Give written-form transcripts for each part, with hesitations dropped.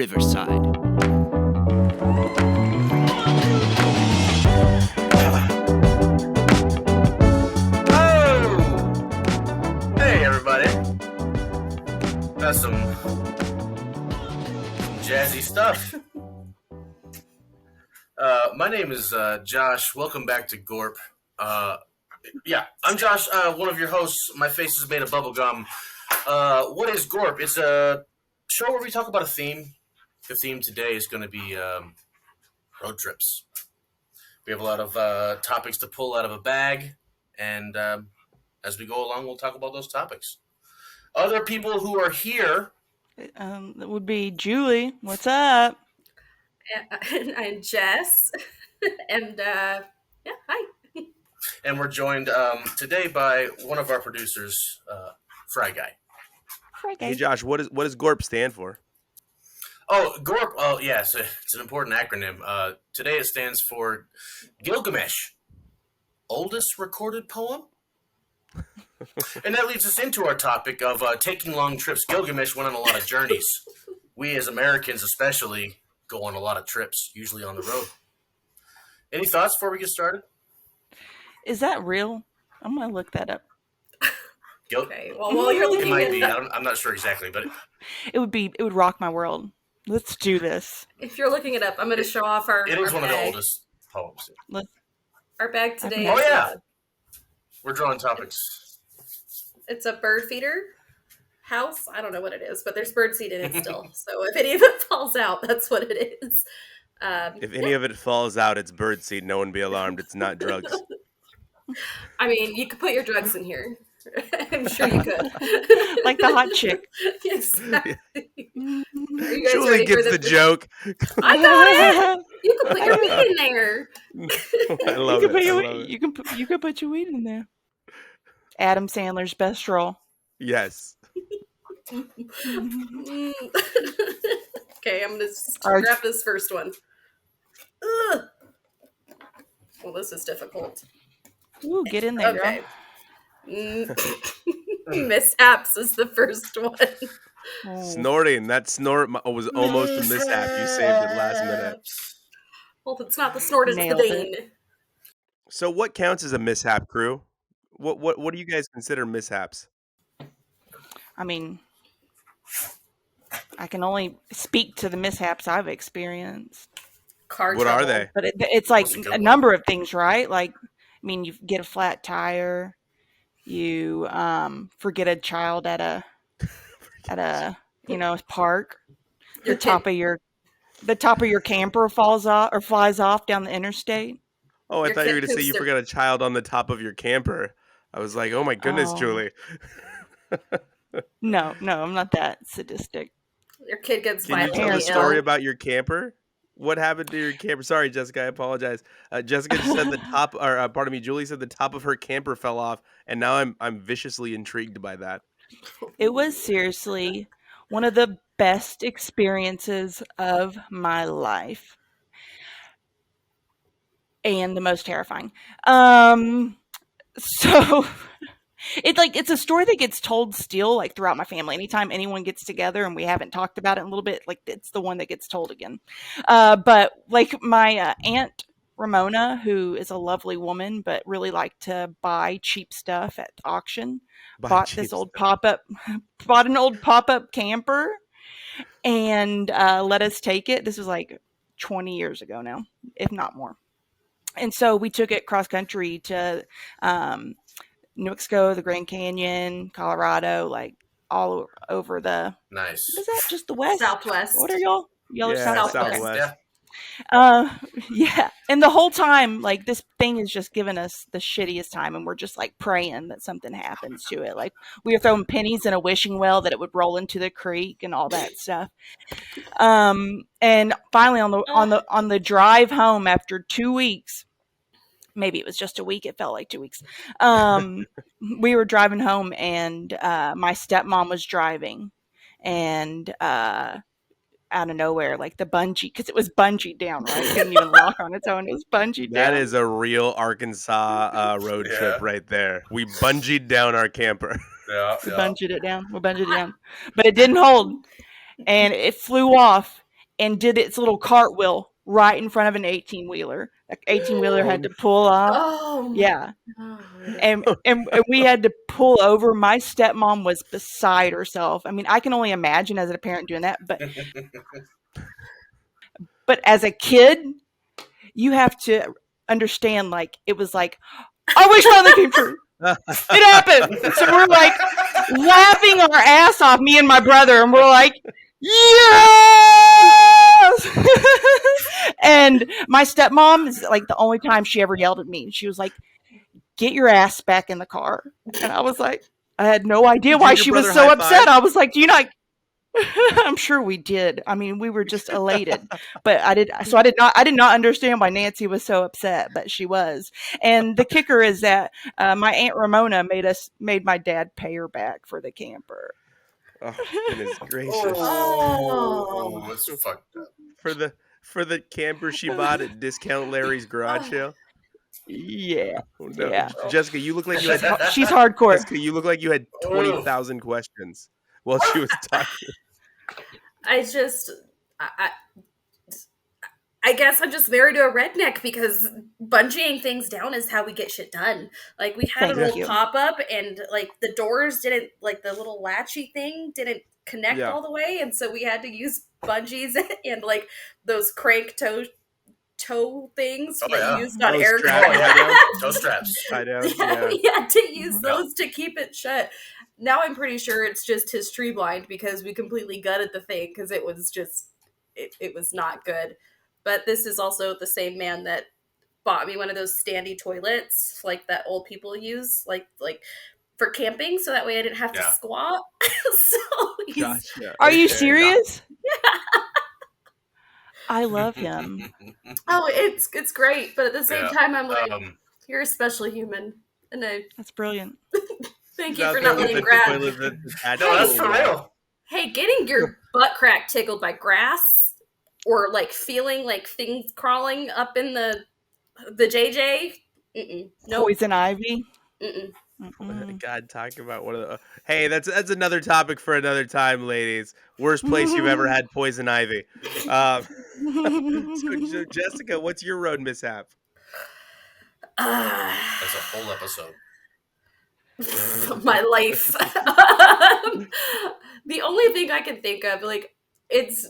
Riverside. Oh! Hey, everybody. That's some jazzy stuff. My name is Josh. Welcome back to Gorp. I'm Josh, one of your hosts. My face is made of bubblegum. What is Gorp? It's a show where we talk about a theme. The theme today is going to be road trips. We have a lot of topics to pull out of a bag, and as we go along, we'll talk about those topics. Other people who are here... that would be Julie. What's up? I'm Jess, and hi. And we're joined today by one of our producers, Fry Guy. Hey Josh, what does Gorp stand for? Oh, Gorp. Oh, yeah, it's an important acronym. Today it stands for Gilgamesh, oldest recorded poem. And that leads us into our topic of taking long trips. Gilgamesh went on a lot of journeys. We as Americans especially go on a lot of trips, usually on the road. Any thoughts before we get started? Is that real? I'm gonna look that up. Okay. Well, while you're looking it might at be. that, I'm not sure exactly, but It would rock my world. Let's do this. if you're looking it up, I'm going to show off our it is our one of the bag. oldest poems. Our bag today Oh, is yeah. We're drawing topics. it's a bird feeder house. I don't know what it is, but there's bird seed in it still. So if any of it falls out, that's what it is. If any of it falls out, it's birdseed. No one be alarmed. It's not drugs. I mean, you could put your drugs in here. I'm sure you could. Like the hot chick. Exactly. Are you guys Julie ready for gets the joke. I got it. You can put your weed in there. I love you it. can put I your, love it. you can put your weed in there. Adam Sandler's best role. Yes. Mm. Okay, I'm gonna Are- grab this first one. Ugh. Well, this is difficult. Ooh, get in there, Okay. girl. Mishaps is the first one. Oh. Snorting. That snort was almost a mishap. You saved it last minute. Well, if it's not the snort, it's the Nailed vein. So what counts as a mishap, crew? What do you guys consider mishaps? I mean, I can only speak to the mishaps I've experienced. Car What trouble. are they? But it's like That's a good a one. number of things, right? Like, I mean, you get a flat tire, you forget a child at a park. Your The top of your camper falls off or flies off down the interstate. Oh, I Your thought you were kid going to say you poops forgot a child on the top of your camper. I was like, oh my goodness, Oh. Julie. No, I'm not that sadistic. Your kid gets Can you tell the violently story ill. about your camper? What happened to your camper? Sorry, Jessica, I apologize. Jessica said Julie said the top of her camper fell off, and now I'm viciously intrigued by that. It was seriously one of the best experiences of my life. And the most terrifying. So it's a story that gets told still, like, throughout my family. Anytime anyone gets together and we haven't talked about it in a little bit, like, it's the one that gets told again. But like my Aunt Ramona, who is a lovely woman but really liked to buy cheap stuff at auction, bought an old pop-up camper and let us take it. This was like 20 years ago now, if not more. And so we took it cross country to New Mexico, the Grand Canyon, Colorado, like all over the. Nice. What is that? Just the west? Southwest. What are y'all? Y'all are Yeah, southwest. Southwest. Yeah. Yeah. And the whole time, like, this thing is just giving us the shittiest time, and we're just like praying that something happens to it. Like, we were throwing pennies in a wishing well that it would roll into the creek and all that stuff. And finally on the drive home after 2 weeks, maybe it was just a week, it felt like 2 weeks. We were driving home, and my stepmom was driving, and out of nowhere, like the bungee, because it was bungee down, right? It couldn't even walk on its own. It was bungee down. That is a real Arkansas road trip right there. We bungeed down our camper. Yeah. We bungeed it down. But it didn't hold. And it flew off. and did its little cartwheel right in front of an 18-wheeler. An 18-wheeler had to pull off. Oh, Yeah. God. And we had to pull over. My stepmom was beside herself. I mean, I can only imagine as a parent doing that, but as a kid, you have to understand, like, it was like, I wish finally came true. It happened. So we're like laughing our ass off, me and my brother, and we're like, yes! And my stepmom is like the only time she ever yelled at me. She was like, get your ass back in the car. And I was like, I had no idea why she was so upset. I was like, do you not? I'm sure we did. I mean, we were just elated, but I did not understand why Nancy was so upset, but she was. And the kicker is that my Aunt Ramona made my dad pay her back for the camper. Oh, goodness gracious! Oh. That's fucked up. For the camper she bought at Discount Larry's garage sale. Yeah. Oh, no. Yeah. Jessica, you look like you had She's hardcore. Jessica, you look like you had 20,000 questions while she was talking. I guess I'm just married to a redneck because bungeeing things down is how we get shit done. Like, we had Thank a little you. pop-up and, like, the doors didn't, like, the little latchy thing didn't connect all the way, and so we had to use bungees and, like, those crank toe things that you used on Those aircraft. Toe straps. I know. Yeah, we had to use those to keep it shut. Now I'm pretty sure it's just his tree blind because we completely gutted the thing because it was just, it was not good. But this is also the same man that bought me one of those standy toilets, like that old people use, like for camping, so that way I didn't have to squat. So Gotcha. Are you serious? Yeah. I love him. Oh, it's great, but at the same time, I'm like, you're a special human, and that's brilliant. Thank you for not letting grass. No, that's for real. Hey, getting your butt crack tickled by grass, or like feeling like things crawling up in the JJ. Nope. Poison ivy. God, talk about one of the. Hey, that's another topic for another time, ladies. Worst place you've ever had poison ivy. So Jessica, what's your road mishap? That's a whole episode. My life. The only thing I can think of, like, it's,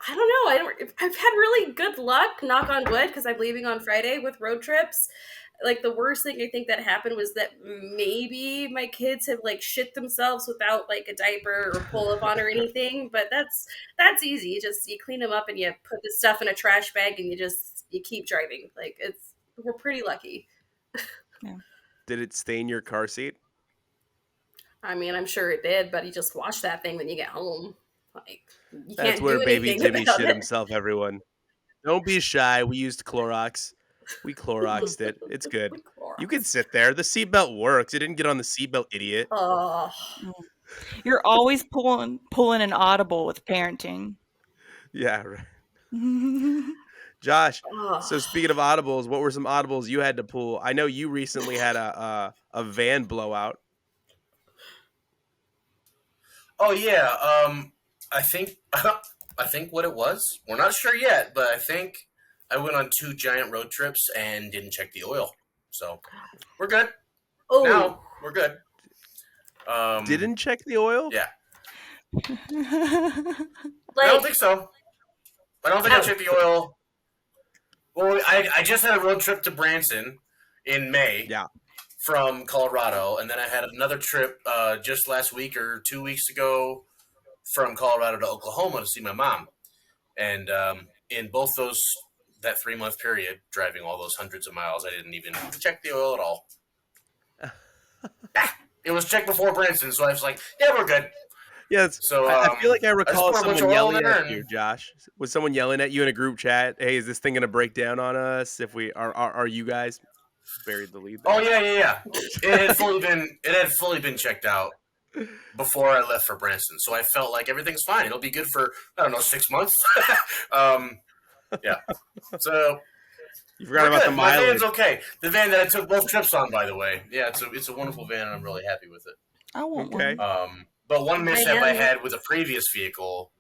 I don't know. I've had really good luck, knock on wood, because I'm leaving on Friday with road trips. Like, the worst thing I think that happened was that maybe my kids have, like, shit themselves without, like, a diaper or pull-up on or anything. But that's easy. You clean them up and you put the stuff in a trash bag and you keep driving. Like, we're pretty lucky. Yeah. Did it stain your car seat? I mean, I'm sure it did, but you just wash that thing when you get home. Like, you That's can't where do baby anything Timmy about shit it. himself, everyone. Don't be shy. We used Clorox. We Cloroxed it. It's good. You can sit there. The seatbelt works. It didn't get on the seatbelt, idiot. Oh. You're always pulling an audible with parenting. Yeah, right. Josh, so speaking of audibles, what were some audibles you had to pull? I know you recently had a van blowout. Oh yeah, I think what it was. We're not sure yet, but I think I went on 2 giant road trips and didn't check the oil, so we're good. Oh, now we're good. Didn't check the oil? Yeah. like, I don't think so. I don't think I checked the oil. Well, I just had a road trip to Branson in May. Yeah. From Colorado, and then I had another trip just last week or 2 weeks ago from Colorado to Oklahoma to see my mom. And in both that 3-month period, driving all those hundreds of miles, I didn't even check the oil at all. It was checked before Branson, so I was like, yeah, we're good. Yes. So I feel like I recall someone yelling at you, Josh. Was someone yelling at you in a group chat? Hey, is this thing going to break down on us if we are you guys? Buried the lead there. Oh yeah. It had fully been checked out before I left for Branson, so I felt like everything's fine. It'll be good for 6 months. Yeah. So you forgot about the mileage. My van's okay. The van that I took both trips on, by the way. Yeah, it's a wonderful van, and I'm really happy with it. I want one. But one mishap I had with a previous vehicle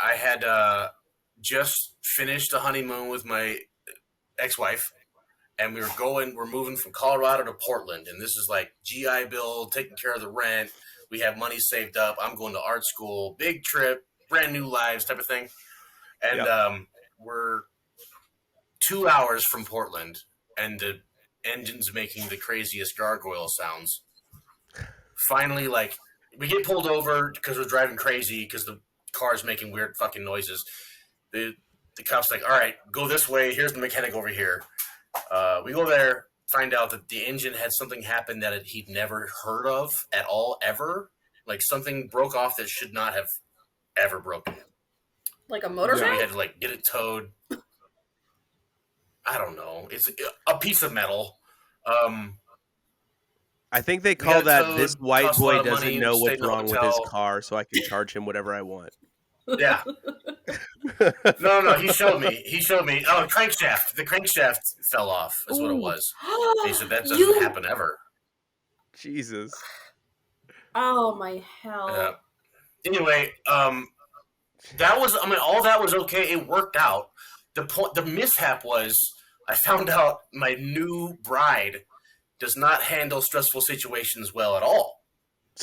I had just finished a honeymoon with my ex-wife, and we're moving from Colorado to Portland, and this is like GI Bill, taking care of the rent. We have money saved up. I'm going to art school, big trip, brand new lives type of thing. And we're 2 hours from Portland, and the engine's making the craziest gargoyle sounds. Finally, like, we get pulled over because we're driving crazy because the car's making weird fucking noises. The cop's like, all right, go this way. Here's the mechanic over here. We go there, find out that the engine had something happen that he'd never heard of at all, ever. Like, something broke off that should not have ever broken. Like a motor So we valve? had to, like, get it towed. I don't know. It's a piece of metal. I think they We call got that towed, this white cost a lot boy of doesn't money, know stayed what's in a wrong with his hotel. car, so I can charge him whatever I want. Yeah. No. He showed me. Oh, the crankshaft. The crankshaft fell off. Is what it was. He said that doesn't happen ever. Jesus. Oh my hell. Anyway, that was. I mean, all that was okay. It worked out. The mishap was I found out my new bride does not handle stressful situations well at all.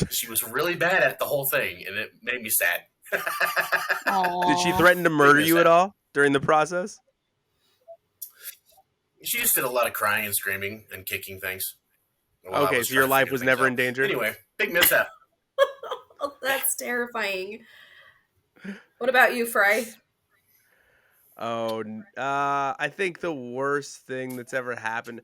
She was really bad at the whole thing, and it made me sad. Did she threaten to murder you at all during the process? She just did a lot of crying and screaming and kicking things. while I Okay, was so your trying to life figure was things never out. in danger? Anyway, big mishap. Oh, that's terrifying. What about you, Fry? Oh, I think the worst thing that's ever happened.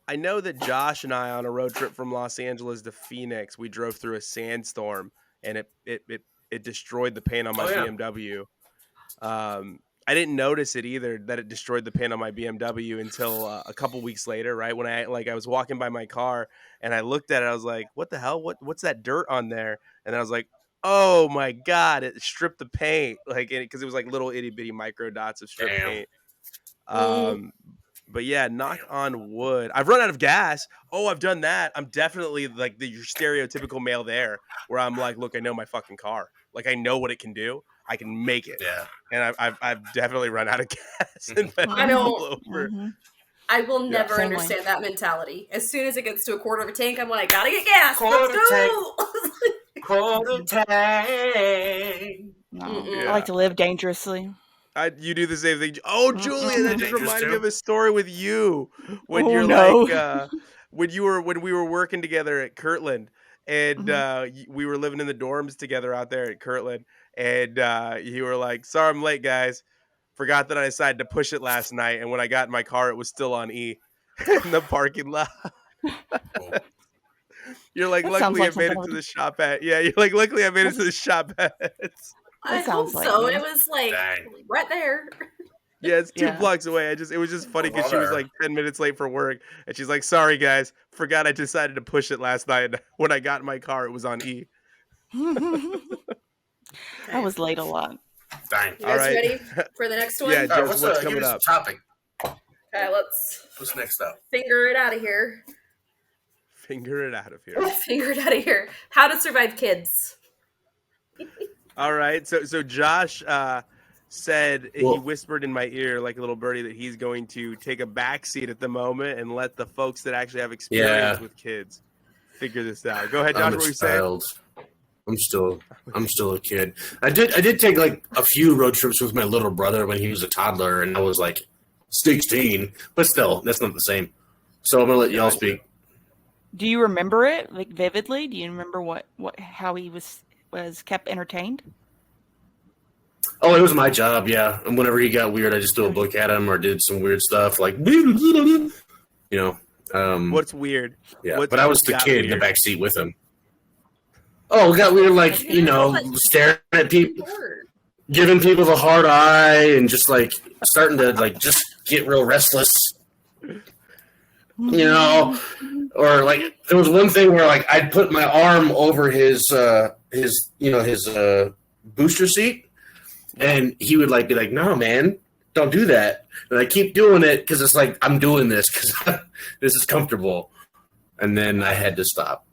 I know that Josh and I, on a road trip from Los Angeles to Phoenix, we drove through a sandstorm, and it destroyed the paint on my BMW. I didn't notice it either, that it destroyed the paint on my BMW, until a couple weeks later, right when I was walking by my car and I looked at it. I was like, "What the hell? What's that dirt on there?" And then I was like, "Oh my god! It stripped the paint, like, because it was like little itty bitty micro dots of stripped paint." But yeah, knock on wood. I've run out of gas. Oh, I've done that. I'm definitely like your stereotypical male there, where I'm like, look, I know my fucking car. Like, I know what it can do. I can make it. Yeah. And I've definitely run out of gas and been I know. all over. I will never Same way. understand that mentality. As soon as it gets to a quarter of a tank, I'm like, gotta get gas. Quarter Let's tank. go. Quarter tank. No. Mm-mm. I like to live dangerously. You do the same thing. Oh, Julia, that just Dangerous reminded me too? of a story with you when Oh, you're no. like when we were working together at Kirtland, and we were living in the dorms together out there at Kirtland, and you were like, "Sorry, I'm late, guys. Forgot that I decided to push it last night, and when I got in my car, it was still on E in the parking lot." You're like, That luckily sounds like I made it something I to would- the shop at. Yeah, you're like, luckily I made it to the shop at. I sounds hope like so. me. It was like Dang. right there. Yeah, it's 2 Yeah. blocks away. It was just funny because she was There. like 10 minutes late for work, and she's like, "Sorry guys, forgot I decided to push it last night. When I got in my car, it was on E." I was late a lot. Dang. You All guys right. ready for the next one? Yeah, All right, Jess, what's give coming us up? a topic. Okay, let's What's next up? finger it out of here. Finger it out of here. Finger it out of here. How to survive kids. All right, so Josh said he Well- whispered in my ear like a little birdie that he's going to take a back seat at the moment and let the folks that actually have experience Yeah. with kids figure this out. Go ahead, Josh. I'm What a were you saying? child. I'm still a kid. I did take like a few road trips with my little brother when he was a toddler, and I was like 16. But still, that's not the same. So I'm gonna let y'all speak. Do you remember it like vividly? Do you remember how he was kept entertained? Oh, it was my job, yeah. And whenever he got weird, I just threw a book at him or did some weird stuff, like, you know. What's weird? Yeah, What but I was the got kid in the weird? back seat with him. Oh, it got weird, like, staring at people, giving people the hard eye, and just like starting to like just get real restless. Or like there was one thing where like I'd put my arm over his booster seat, and he would like be like, "No, man, don't do that." And I keep doing it because it's like I'm doing this because this is comfortable, and then I had to stop.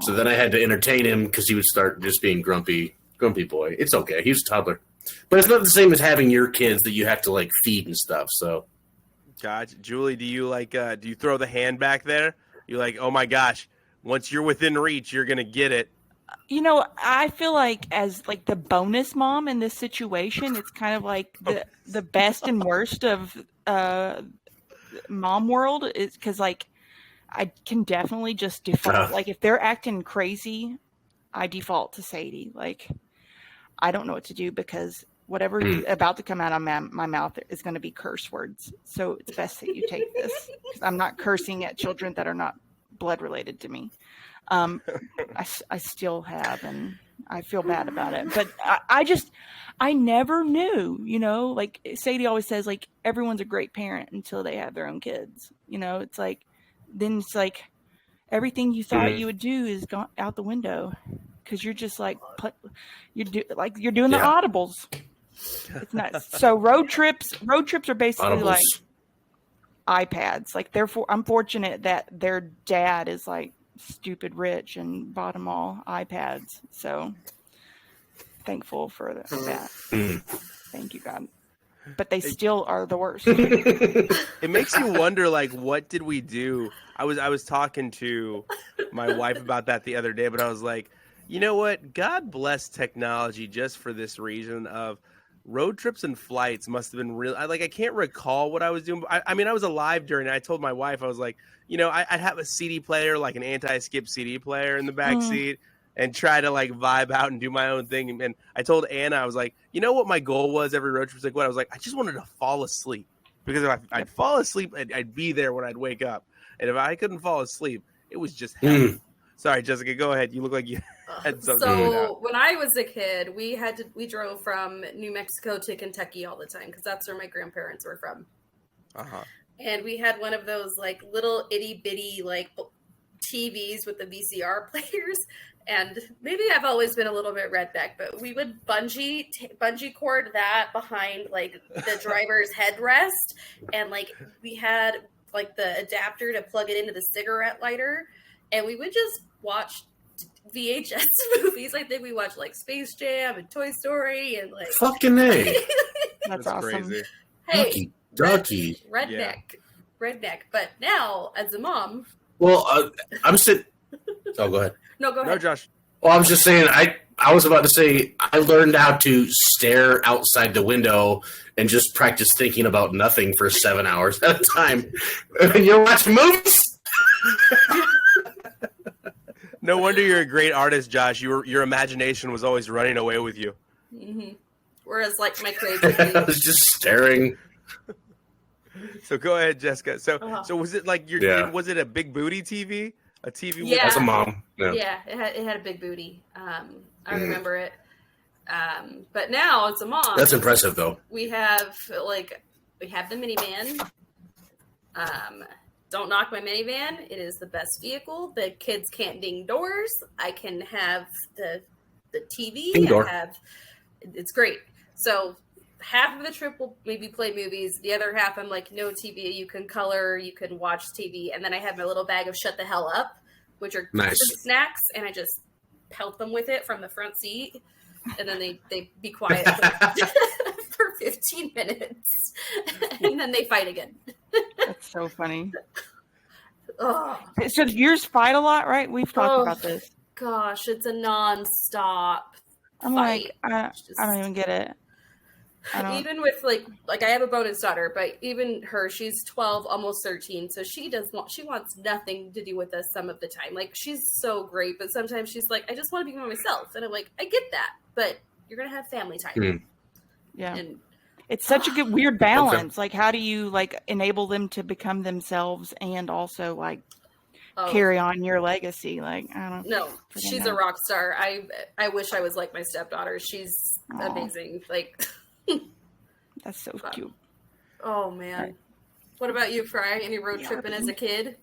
So then I had to entertain him because he would start just being grumpy boy. It's okay. He was a toddler. But it's not the same as having your kids that you have to like feed and stuff. So, Gotcha. Julie, do you do you throw the hand back there? You like, oh my gosh, once you're within reach, you're gonna get it. You know, I feel like as like the bonus mom in this situation, it's kind of like the best and worst of mom world is because like I can definitely just default. Like if they're acting crazy, I default to Sadie. Like I don't know what to do because whatever is about to come out of my mouth is going to be curse words. So it's best that you take this because I'm not cursing at children that are not blood related to me. I still have, and I feel bad about it. But I never knew, you know, like Sadie always says, like everyone's a great parent until they have their own kids. You know, it's like, then it's like everything you thought you would do is gone out the window because you're just like, you're doing the audibles. It's nuts. So road trips are basically like iPads. Like I'm fortunate that their dad is like stupid rich and bought them all iPads. So thankful for that. Thank you, God. But they still are the worst. It makes you wonder, like, what did we do? I was talking to my wife about that the other day, but I was like, you know what? God bless technology just for this reason of road trips and flights must have been real. I can't recall what I was doing. I mean, I was alive during it. I told my wife, I was like, you know, I'd have a CD player, like an anti-skip CD player in the back seat and try to like vibe out and do my own thing. And I told Anna, I was like, you know what my goal was every road trip? Was like, what? I was like, I just wanted to fall asleep because if I'd fall asleep, I'd be there when I'd wake up. And if I couldn't fall asleep, it was just hell. Sorry, Jessica, go ahead. You look like you had something. So when I was a kid, we drove from New Mexico to Kentucky all the time because that's where my grandparents were from. And we had one of those like little itty bitty like TVs with the VCR players. And maybe I've always been a little bit redneck, but we would bungee cord that behind like the driver's headrest, and like we had like the adapter to plug it into the cigarette lighter, and we would just watch VHS movies. I think we watched like Space Jam and Toy Story and like fucking A. That's awesome. Crazy. Hey, Ducky. redneck. But now, as a mom, well, I'm sitting. Oh, go ahead. No, go ahead. No, Josh. Well, I was just saying. I was about to say I learned how to stare outside the window and just practice thinking about nothing for 7 hours at a time. You're watching movies. No wonder you're a great artist, Josh. Your imagination was always running away with you. Whereas, like my creativity, I was just staring. So go ahead, Jessica. So was it like was it a big booty TV? A TV? Yeah. As a mom. Yeah, it had a big booty. I remember it. But now as a mom, that's impressive though. We have the minivan. Don't knock my minivan. It is the best vehicle. The kids can't ding doors. I can have the TV. Ding door. It's great. So half of the trip will maybe play movies. The other half, I'm like, no TV. You can color. You can watch TV. And then I have my little bag of Shut the Hell Up, which are nice snacks, and I just pelt them with it from the front seat. And then they be quiet for 15 minutes. And then they fight again. That's so funny. Oh. So yours fight a lot, right? We've talked about this. Gosh, it's a nonstop I'm fight. like, I don't even get it. Even with like I have a bonus daughter, but even her, she's 12, almost 13, so she wants nothing to do with us some of the time. Like she's so great, but sometimes she's like, I just want to be by myself, and I'm like, I get that, but you're gonna have family time. Yeah, and it's such a good weird balance. Okay. Like, how do you like enable them to become themselves and also like carry on your legacy? Like, I don't know. No, she's a rock star. I wish I was like my stepdaughter. She's amazing. Like. That's so cute. Oh man. Right. What about you, Fry? Any road tripping as a kid?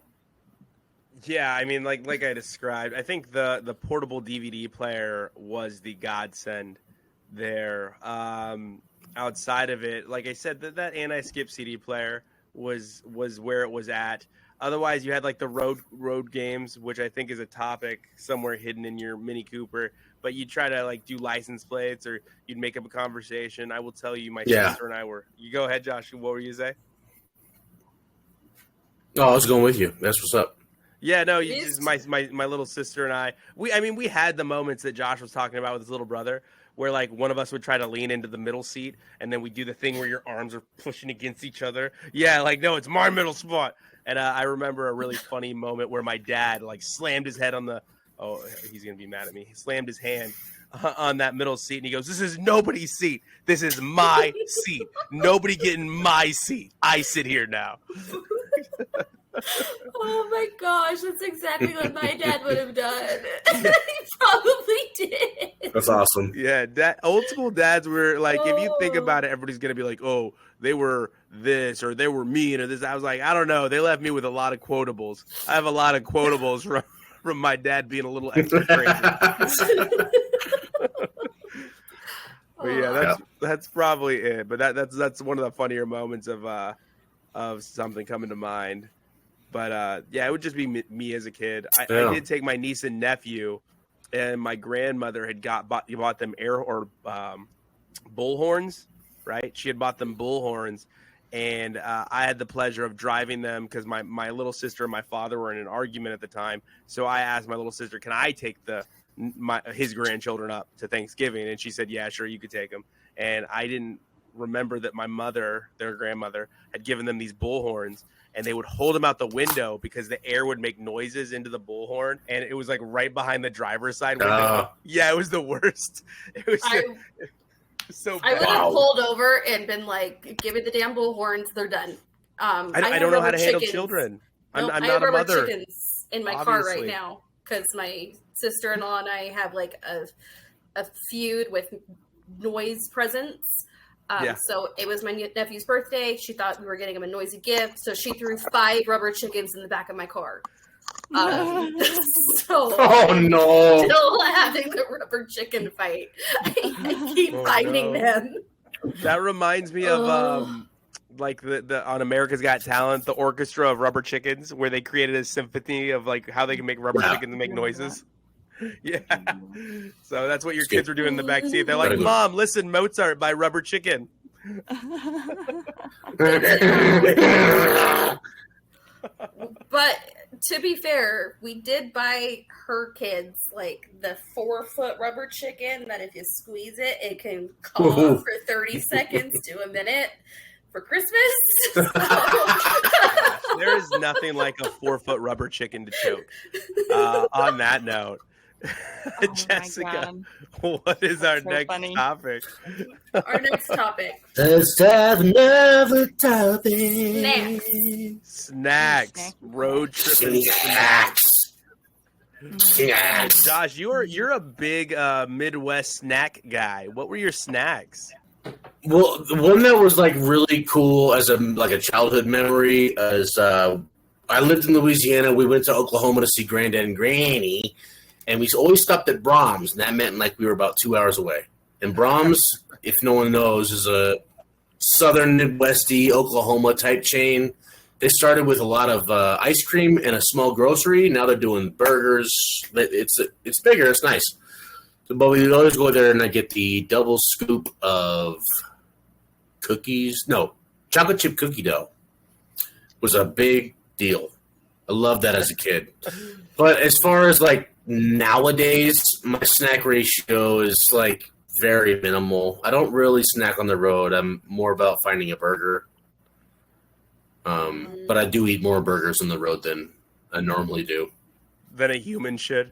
Yeah, I mean, like I described, I think the portable DVD player was the godsend there. Outside of it, like I said, that anti-skip CD player was where it was at. Otherwise, you had like the road games, which I think is a topic somewhere hidden in your Mini Cooper. But you try to like do license plates, or you'd make up a conversation. I will tell you, my sister and I were. You go ahead, Josh. What were you say? Oh, I was going with you. That's what's up. Yeah, no, you just my little sister and I. We had the moments that Josh was talking about with his little brother, where like one of us would try to lean into the middle seat, and then we do the thing where your arms are pushing against each other. Yeah, like no, it's my middle spot. And I remember a really funny moment where my dad like slammed his head on the. Oh, he's gonna be mad at me. He slammed his hand on that middle seat, and he goes, "This is nobody's seat. This is my seat. Nobody getting my seat. I sit here now." Oh my gosh, that's exactly what my dad would have done. He probably did. That's awesome. Yeah, old school dads were like, if you think about it, everybody's gonna be like, "Oh, they were this or they were mean or this." I was like, I don't know. They left me with a lot of quotables. I have a lot of quotables from my dad being a little extra crazy. But yeah, that's probably it. But that's one of the funnier moments of something coming to mind. But yeah, it would just be me as a kid. I did take my niece and nephew, and my grandmother had bought them bull horns, right? She had bought them bull horns, and I had the pleasure of driving them because my little sister and my father were in an argument at the time. So I asked my little sister, "Can I take his grandchildren up to Thanksgiving?" And she said, "Yeah, sure, you could take them." And I didn't remember that my mother, their grandmother, had given them these bull horns. And they would hold them out the window because the air would make noises into the bullhorn, and it was like right behind the driver's side window. Yeah, it was the worst. It was so bad. I would have pulled over and been like, "Give me the damn bullhorns. They're done." I don't know how to handle children. I'm not a mother. Chickens in my car right now because my sister-in-law and I have like a feud with noise presents. So it was my nephew's birthday. She thought we were getting him a noisy gift, so she threw 5 rubber chickens in the back of my car. Oh no! Still having the rubber chicken fight. I keep finding them. That reminds me of like the on America's Got Talent, the orchestra of rubber chickens, where they created a symphony of like how they can make rubber chickens make noises. Yeah, so that's what your kids are doing in the back seat. They're like, "Mom, listen, Mozart by Rubber Chicken." But to be fair, we did buy her kids like the 4-foot rubber chicken that if you squeeze it, it can come off for 30 seconds to a minute for Christmas. There is nothing like a 4-foot rubber chicken to choke. On that note. Jessica, what is our next topic? Our next topic. Let's have another topic. Snacks. Road trip snacks. Josh, you're a big Midwest snack guy. What were your snacks? Well, the one that was like really cool as a childhood memory is I lived in Louisiana. We went to Oklahoma to see Granddad and Granny. And we always stopped at Brahms, and that meant like we were about 2 hours away. And Brahms, if no one knows, is a southern Midwesty Oklahoma type chain. They started with a lot of ice cream and a small grocery. Now they're doing burgers. It's bigger. It's nice. But we always go there and I get the double scoop of chocolate chip cookie dough. Was a big deal. I loved that as a kid. But as far as like nowadays, my snack ratio is like very minimal. I don't really snack on the road. I'm more about finding a burger. But I do eat more burgers on the road than I normally do. Than a human should.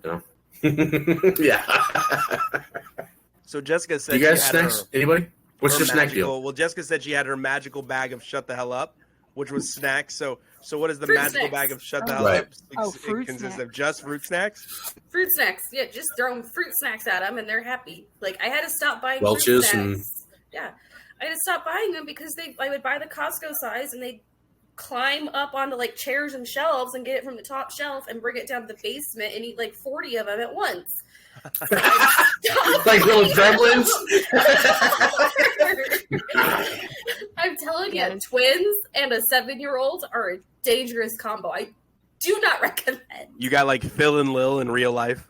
Yeah. So Jessica said, you guys snacks? Anybody? What's your snack deal? Well, Jessica said she had her magical bag of Shut the Hell Up, which was snacks. So what is the fruit magical snacks. Bag of Shut the Hell Up? Fruit it consists snacks. of just fruit snacks? Fruit snacks. Yeah, just throw them fruit snacks at them and they're happy. Like, I had to stop buying Welch's fruit snacks. Yeah. I had to stop buying them because I would buy the Costco size and they'd climb up onto, like, chairs and shelves and get it from the top shelf and bring it down to the basement and eat, like, 40 of them at once. Like little gremlins? I'm telling you, twins and a 7-year-old are dangerous combo. I do not recommend. You got like Phil and Lil in real life.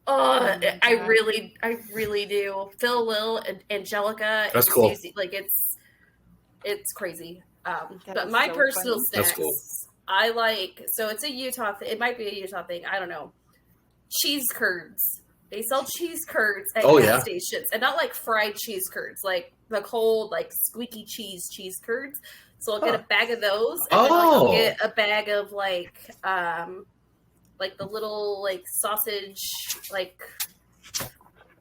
Oh, I really do. Phil, Lil, and Angelica. That's cool. Susie, like it's crazy. That But is my so personal funny. snacks, That's cool. I like. So it's a Utah. It might be a Utah thing. I don't know. Cheese curds. They sell cheese curds at gas stations, and not like fried cheese curds, like the cold, like squeaky cheese curds. So I'll get a bag of those, and then I'll get a bag of like the little like sausage, like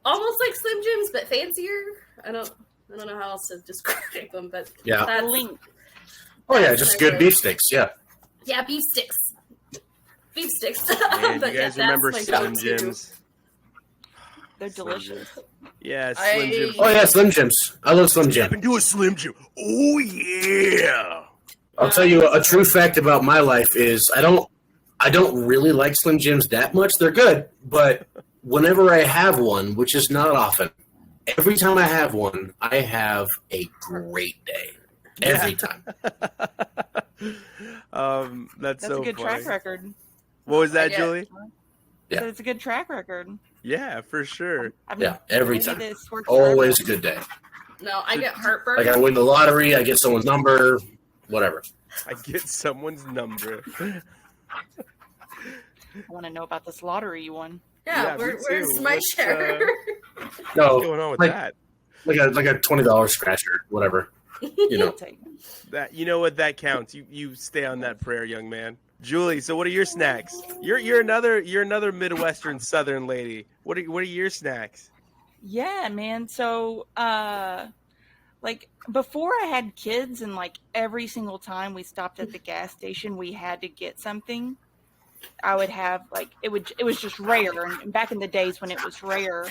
almost like Slim Jims but fancier. I don't know how else to describe them, but Yeah. that's, Link. Oh yeah, just good beef sticks. Yeah. yeah, beef sticks. Man, But you guys that's remember my Slim go-to. Jims? They're delicious. Yeah, Slim Jims. Oh yeah, Slim Jims. I love Slim Jim. Step into a Slim Jim. Oh yeah. I'll tell you a true fact about my life is I don't really like Slim Jims that much. They're good, but whenever I have one, which is not often, every time I have one, I have a great day. Every time. That's That's so a good funny. track record. What was that, Yeah. Julie? Yeah. So it's a good track record. Yeah, for sure. I mean, Yeah, every maybe time. this works Always a forever. good day. No, I get heartburn. Like I win the lottery, I get someone's number, whatever. I get someone's number. I want to know about this lottery you won. Yeah, me where's too. my What's, share? No, What's going on with like- that? like a $20 scratcher, whatever. You know. Take it. That you know what that counts. You stay on that prayer, young man. Julie, so what are your snacks? You're another Midwestern Southern lady. What are your snacks? Yeah, man. So, like before I had kids, and like every single time we stopped at the gas station, we had to get something. I would have like it was just rare, and back in the days when it was rare,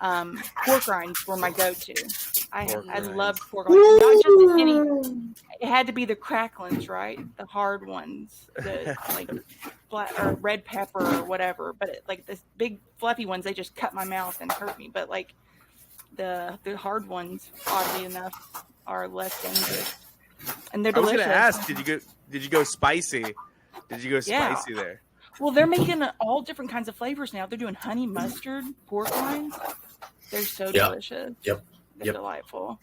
pork rinds were my go-to. Pork I rinds. loved pork rinds. Not just any. It had to be the cracklins, right? The hard ones, the like black or red pepper or whatever. But like the big fluffy ones, they just cut my mouth and hurt me. But like the hard ones, oddly enough, are less dangerous, and they're I was delicious. gonna ask, did you go spicy? Did you go Yeah. spicy there? Well, they're making all different kinds of flavors now. They're doing honey mustard pork rinds. They're so Yeah. delicious. Yep. They're Yep. delightful.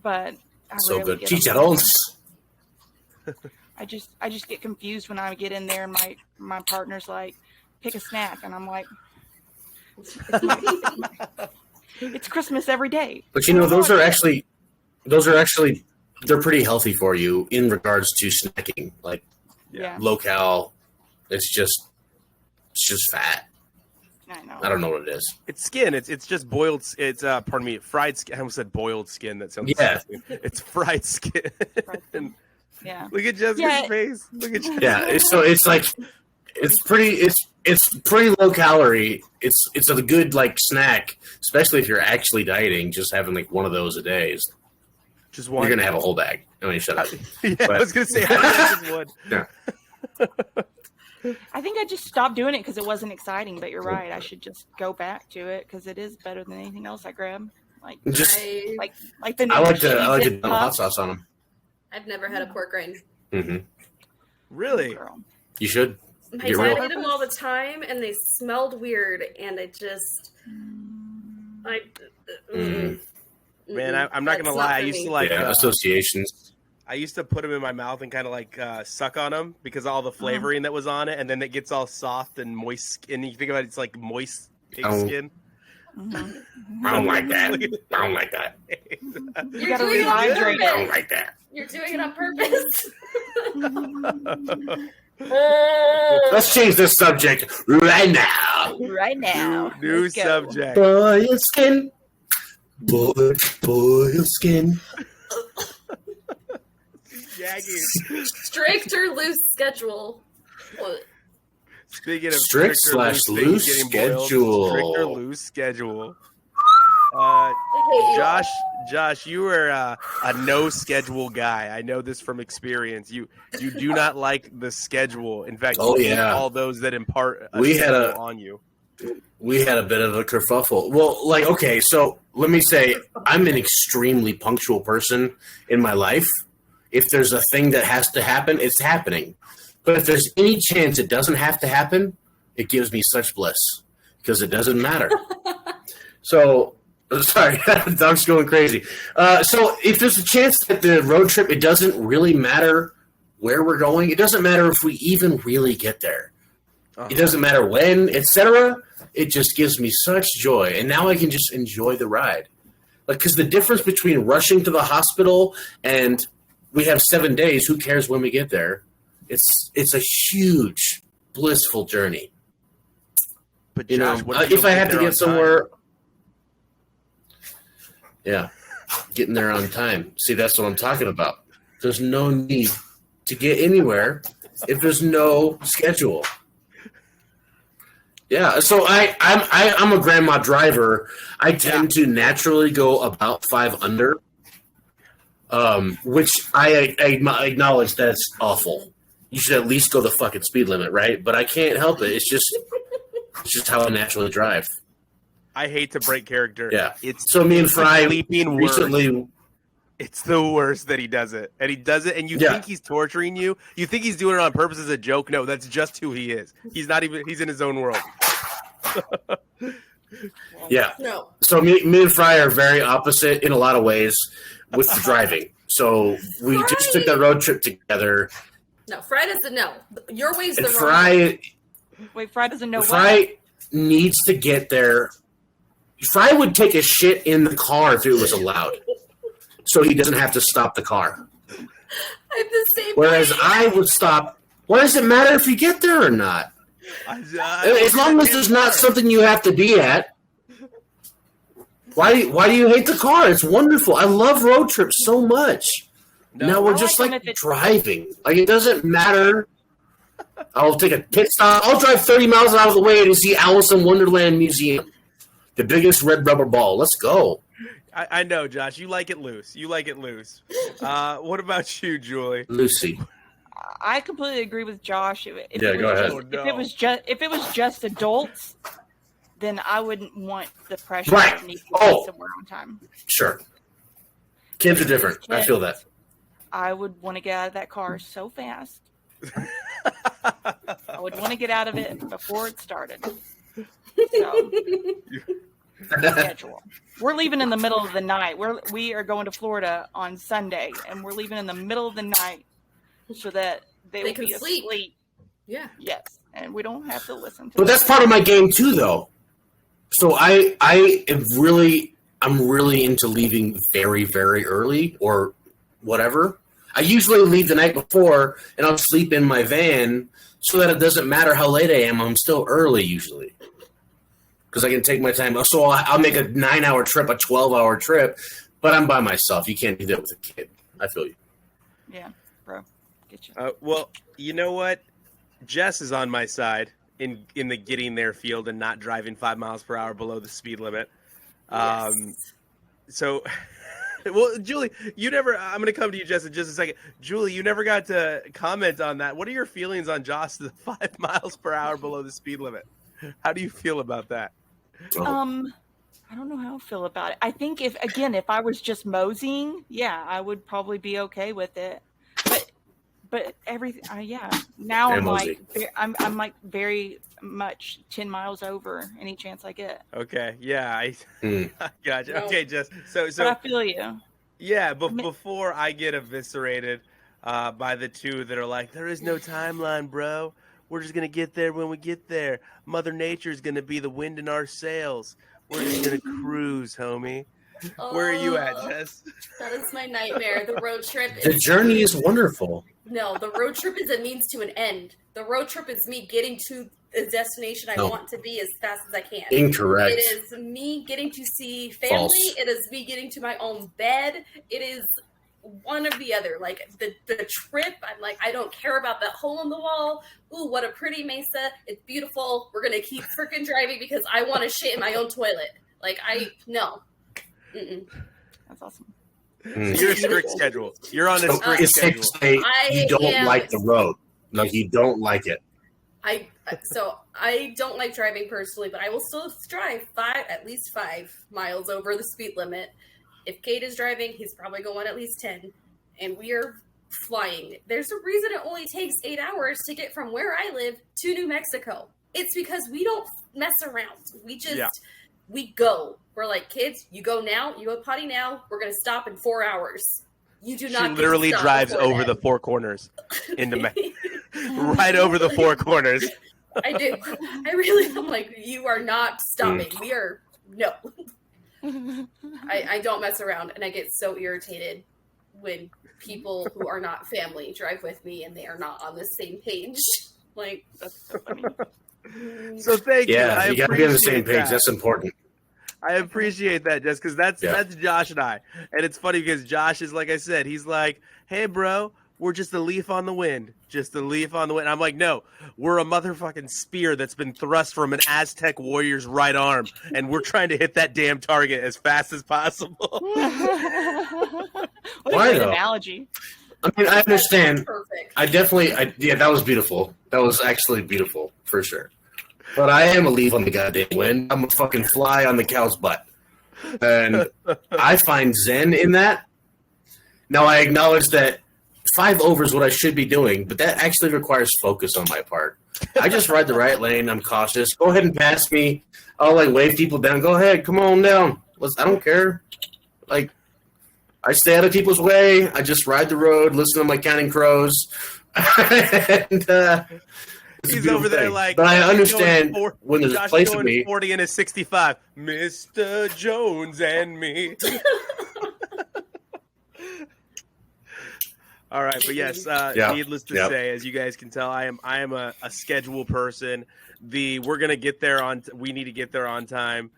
But I So rarely good. get them. Chicharrones. I just get confused when I get in there and my partner's like, pick a snack, and I'm like, it's Christmas every day. But you know, those are actually they're pretty healthy for you in regards to snacking. Like Yeah, low cal, it's just fat. I know. I don't know what it is. It's skin. It's just boiled. It's pardon me, fried skin. I almost said boiled skin. That sounds Yeah. disgusting. It's fried skin. Fried skin. Yeah. Look at Jessica's Yeah. face. Look at Jessica. Yeah, it's pretty low calorie. It's a good like snack, especially if you're actually dieting. Just having like one of those a day is Just one. you're gonna have a whole bag. I mean, shut up. Yeah, I was gonna say I just one. Yeah. I think I just stopped doing it because it wasn't exciting. But you're right. I should just go back to it because it is better than anything else I grab. Like Just like the. I like to cheese dump and hot puffs. sauce on them. I've never had a pork rind. Hmm Really? Girl. You should. My Get dad real. ate them all the time, and they smelled weird, and it just, Mhm. Man, I'm not gonna That's lie. I for used me. to like. Yeah, associations. I used to put them in my mouth and kind of like suck on them because of all the flavoring that was on it, and then it gets all soft and moist. And you think about it, it's like moist pig Oh. skin. Mhm. I don't like that. I don't like that. You gotta doing it on rehydrate I it. don't like that. You're doing it on purpose. Let's change this subject right now. Right now. New Let's go. subject. Boil skin. Boil skin. Gagging. Strict or loose schedule. What? Speaking of Strict strict or slash things loose getting boiled, schedule. strict or loose schedule. I hate you. Josh, you are a no schedule guy. I know this from experience. You do not like the schedule. In fact, Oh, you hate yeah. all those that impart a We had schedule on you. We had a bit of a kerfuffle. Well, like, okay, so let me say, I'm an extremely punctual person in my life, If there's a thing that has to happen, it's happening. But if there's any chance it doesn't have to happen, it gives me such bliss because it doesn't matter. So, sorry, dog's going crazy. So if there's a chance that the road trip, it doesn't really matter where we're going. It doesn't matter if we even really get there. It doesn't matter when, etc. It just gives me such joy. And now I can just enjoy the ride. Like, because the difference between rushing to the hospital and we have 7 days, who cares when we get there? It's a huge, blissful journey. But You Josh, know, what if if I have to there on get somewhere, yeah, getting there on time. See, that's what I'm talking about. There's no need to get anywhere if there's no schedule. Yeah, so I'm a grandma driver. I tend to naturally go about 5 under, which I acknowledge that's awful. You should at least go the fucking speed limit, right? But I can't help it. It's just how I naturally drive. I hate to break character. Yeah. It's So me and Fry sleeping recently. It's the worst that he does it. And he does it, and you Yeah. think he's torturing you. You think he's doing it on purpose as a joke. No, that's just who he is. He's in his own world. Yeah. No. So me and Fry are very opposite in a lot of ways with the driving. So we just took that road trip together. No, Fry doesn't know. Your way's the And wrong way. Wait, Fry doesn't know what. Fry needs to get there. Fry would take a shit in the car if it was allowed, so he doesn't have to stop the car. I'm the same Whereas way. I would stop. Why does it matter if you get there or not? As long as there's not something you have to be at. Why do you hate the car? It's wonderful. I love road trips so much. Now we're I just like like them if driving. Like, it doesn't matter. I'll take a pit stop. I'll drive 30 miles out of the way to see Alice in Wonderland Museum. The biggest red rubber ball. Let's go. I know, Josh. You like it loose. What about you, Julie? Lucy. I completely agree with Josh. If Yeah, it go was ahead. just- Oh, no. if it was just adults, then I wouldn't want the pressure Right. of needing to Oh. be somewhere on time. Sure. Kids are different. I feel that. I would want to get out of that car so fast. I would want to get out of it before it started. So, schedule. We're leaving in the middle of the night. We are going to Florida on Sunday, and we're leaving in the middle of the night so that they will can be sleep. asleep. Yeah. Yes, and we don't have to listen to. But that's part of my game too, though. So I'm really into leaving very, very early or whatever. I usually leave the night before, and I'll sleep in my van so that it doesn't matter how late I am. I'm still early usually because I can take my time. So I'll make a 9-hour trip, a 12-hour trip, but I'm by myself. You can't do that with a kid. I feel you. Yeah, bro, get you. Well, you know what? Jess is on my side in the getting there field and not driving 5 miles per hour below the speed limit. Yes. So, well, Julie, I'm going to come to you, Jess, in just a second. Julie, you never got to comment on that. What are your feelings on Josh, the 5 miles per hour below the speed limit? How do you feel about that? I don't know how I feel about it. I think if I was just moseying, yeah, I would probably be okay with it. But everything, yeah. Now And mosey. I'm like very much 10 miles over any chance I get. Okay, yeah, I gotcha. No. Okay, Jess. But I feel you. Yeah, but before I get eviscerated by the two that are like, there is no timeline, bro. We're just going to get there when we get there. Mother Nature is going to be the wind in our sails. We're just going to cruise, homie. Where are you at, Jess? That is my nightmare. The road trip The is journey is wonderful. no. The road trip is a means to an end. The road trip is me getting to the destination I No. want to be as fast as I can. Incorrect. It is me getting to see family. False. It is me getting to my own bed. It is one or the other. Like the trip, I'm like, I don't care about that hole in the wall. Ooh, what a pretty mesa. It's beautiful. We're gonna keep freaking driving because I want to shit in my own toilet. Like no. Mm-mm. That's awesome. You're a strict schedule. You're on a So strict it's safe to schedule. say I you don't am- like the road. Like, you don't like it. So I don't like driving personally, but I will still drive at least 5 miles over the speed limit. If Kate is driving, he's probably going at least 10, and we are flying. There's a reason it only takes 8 hours to get from where I live to New Mexico. It's because we don't mess around. We just, we go. We're like, kids, you go now, you go potty now, we're going to stop in 4 hours. You do not. She literally drives over the four corners into right over the four corners. I do. I really am like, you are not stopping. We are, no. I don't mess around, and I get so irritated when people who are not family drive with me and they are not on the same page. Like, that's so funny. So thank you. Yeah, you gotta be on the same page. That's important. I appreciate that, just because that's Josh and I. And it's funny because Josh is, like I said, he's like, hey, bro, we're just a leaf on the wind. Just a leaf on the wind. I'm like, no, we're a motherfucking spear that's been thrust from an Aztec warrior's right arm, and we're trying to hit that damn target as fast as possible. What a Why, good though? analogy. I mean, I understand. Perfect. Yeah, that was beautiful. That was actually beautiful, for sure. But I am a leaf on the goddamn wind. I'm a fucking fly on the cow's butt. And I find zen in that. Now, I acknowledge that 5 over is what I should be doing, but that actually requires focus on my part. I just ride the right lane. I'm cautious. Go ahead and pass me. I'll, like, wave people down. Go ahead. Come on down. I don't care. Like, I stay out of people's way. I just ride the road, listen to my Counting Crows. And, he's over there like, but I understand when there's Josh a place to going be. 40 and a 65. Mr. Jones and me. All right, but yes, needless to say, as you guys can tell, I am a schedule person. We're gonna get there we need to get there on time.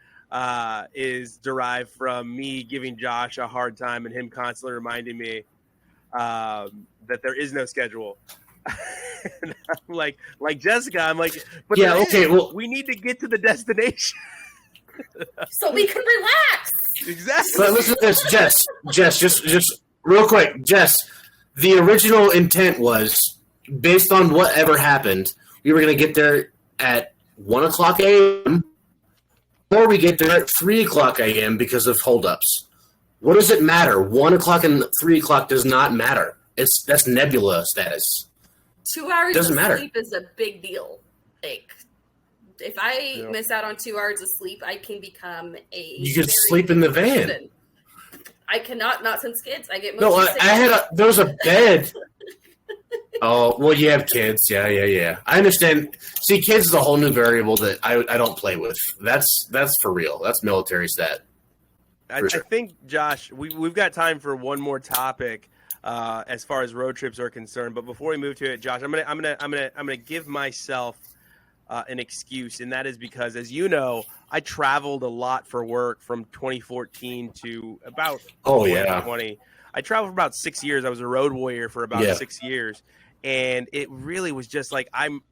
Is derived from me giving Josh a hard time and him constantly reminding me that there is no schedule. And I'm like Jessica, I'm like, but well, we need to get to the destination so we can relax. Exactly. But listen to this, Jess, just real quick, Jess. The original intent was, based on whatever happened, we were going to get there at 1 o'clock a.m. or we get there at 3 o'clock a.m. because of holdups. What does it matter? 1 o'clock and 3 o'clock does not matter. That's nebula status. 2 hours Doesn't of matter. sleep is a big deal. Like, if I miss out on 2 hours of sleep, I can become a. You could sleep in the van. Person. I cannot, not since kids. I get No, there was a bed. Oh, well, you have kids. Yeah. I understand. See, kids is a whole new variable that I don't play with. That's for real. That's military stat. I think, Josh, we've got time for one more topic as far as road trips are concerned. But before we move to it, Josh, I'm gonna give myself an excuse, and that is because, as you know, I traveled a lot for work from 2014 to about 2020. I traveled for about 6 years. I was a road warrior for about 6 years, and it really was just like I'm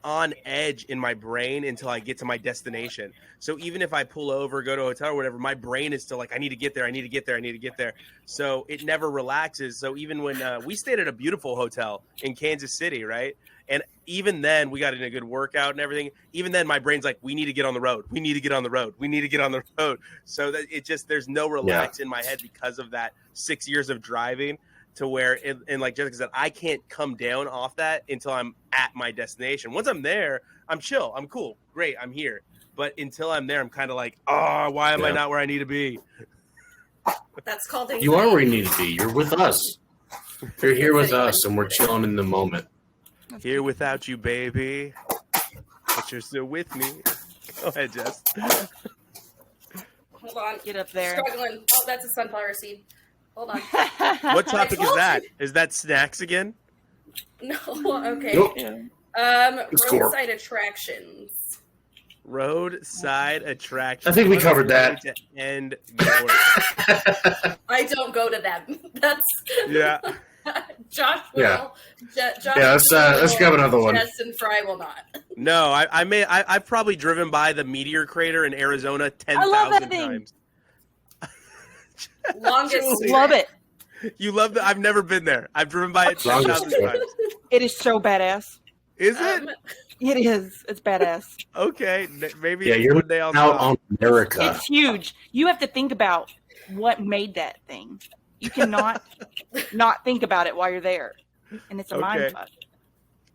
on edge in my brain until I get to my destination. So even if I pull over, go to a hotel or whatever, my brain is still like, I need to get there. So it never relaxes. So even when we stayed at a beautiful hotel in Kansas City, right? And even then we got in a good workout and everything. Even then my brain's like, we need to get on the road. So that there's no relax in my head because of that 6 years of driving. To where, and like Jessica said, I can't come down off that until I'm at my destination. Once I'm there, I'm chill. I'm cool. Great. I'm here. But until I'm there, I'm kind of like, oh, why am I not where I need to be? That's called anxiety. You are where you need to be. You're with us. You're here with us, and we're chilling in the moment. Here without you, baby. But you're still with me. Go ahead, Jess. Hold on. Get up there. Struggling. Oh, that's a sunflower seed. Hold on. What topic is that? Is that snacks again? No. Okay. Nope. Roadside attractions. Roadside attractions. I think we covered that. To end Gorp. I don't go to them. That's Josh will. Josh let's grab another one. Jess and Fry will not. No, I've probably driven by the meteor crater in Arizona 10,000 times. Longest. Love it. You love that? I've never been there. I've driven by it 10,000 times. It is so badass. Is it? It is. It's badass. Okay, maybe you're one day I'll out on America. It's huge. You have to think about what made that thing. You cannot not think about it while you're there, and it's a mind Okay. fuck.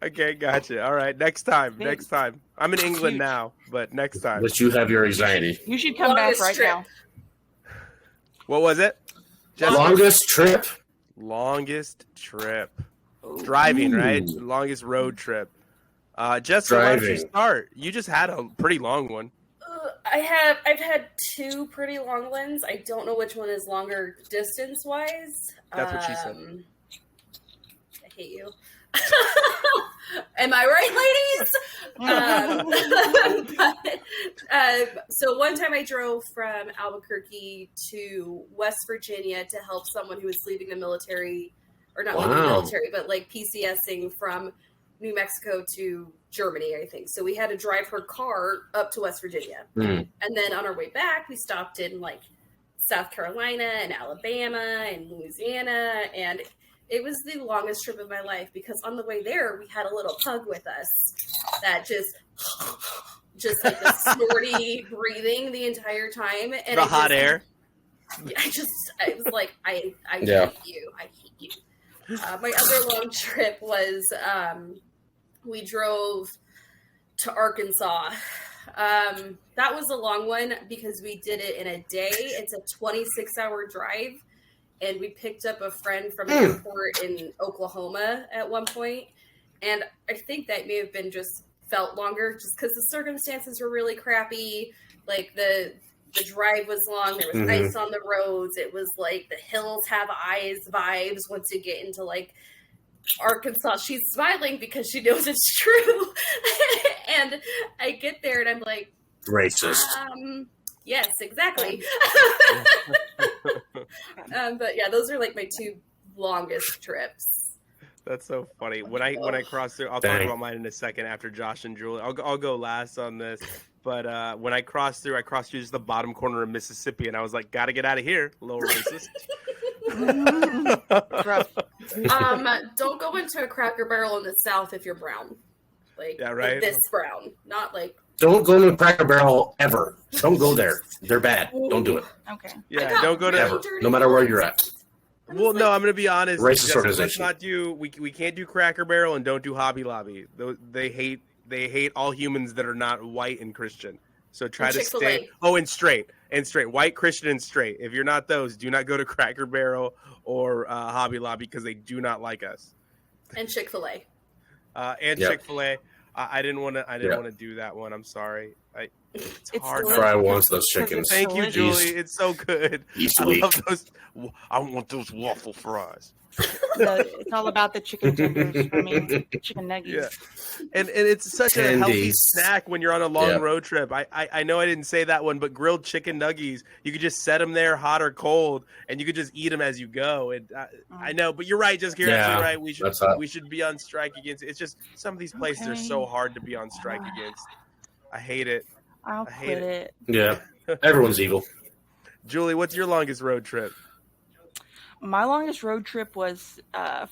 Okay, gotcha. All right, next time. Big. Next time. I'm in England Huge. now, but next time. But you have your anxiety. You should come back Longest right trip. now. What was it? Jessica? Longest trip? Longest trip. Driving, right? Ooh. Longest road trip. Jessica, why don't you Driving. start? You just had a pretty long one. I've had two pretty long ones. I don't know which one is longer distance wise. That's what she said. I hate you. Am I right, ladies? So one time I drove from Albuquerque to West Virginia to help someone who was leaving the military, or not leaving the Wow. military, but like PCSing from New Mexico to Germany, I think. So we had to drive her car up to West Virginia. Mm. And then on our way back, we stopped in like South Carolina and Alabama and Louisiana. And it was the longest trip of my life because on the way there, we had a little pug with us that just like the snorty breathing the entire time. And The it hot just- air. I was like, I Yeah. hate you. I hate you. My other long trip was we drove to Arkansas. That was a long one because we did it in a day. It's a 26-hour drive, and we picked up a friend from an airport in Oklahoma at one point. And I think that may have been just felt longer just because the circumstances were really crappy. Like the drive was long. There was ice on the roads. It was like the hills have eyes vibes once you get into like Arkansas. She's smiling because she knows it's true. And I get there and I'm like, Racist. yes, exactly. But yeah, those are like my two longest trips. That's so funny. When I cross through, I'll talk Dang. about mine in a second after Josh and Julie. I'll go last on this. But when I crossed through just the bottom corner of Mississippi, and I was like, "Gotta get out of here, a little racist." Rough. Don't go into a Cracker Barrel in the South if you're brown. Like, Yeah, right. like this brown, not like Don't go to Cracker Barrel ever. Don't go there. They're bad. Don't do it. Okay. Yeah, don't go to. Ever. No matter where you're at. Well, no, I'm gonna be honest. Racist Jessica, let's organization. not do. We can't do Cracker Barrel and don't do Hobby Lobby. They hate all humans that are not white and Christian. So try And to Chick-fil-A. stay. Oh, and straight, white, Christian, and straight. If you're not those, do not go to Cracker Barrel or Hobby Lobby because they do not like us. and Chick-fil-A. And Yep. Chick-fil-A. I didn't want to. Yep. Want to do that one. I'm sorry. It's It's hard. delicious. Fry once those chickens. Thank you, Delicious. Julie. It's so good. East I week. love those. I want those waffle fries. It's all about the chicken tenders. I mean, chicken nuggets. Yeah. And it's such a healthy Tendies. snack when you're on a long Yep. road trip. I know I didn't say that one, but grilled chicken nuggies, you could just set them there hot or cold, and you could just eat them as you go. And I know, but you're right, Jessica, you're Yeah, absolutely right. that's hot. We should be on strike against. It's just some of these places are so Okay. hard to be on strike against. I hate it. I'll I hate quit it. Yeah. Everyone's evil. Julie, what's your longest road trip? My longest road trip was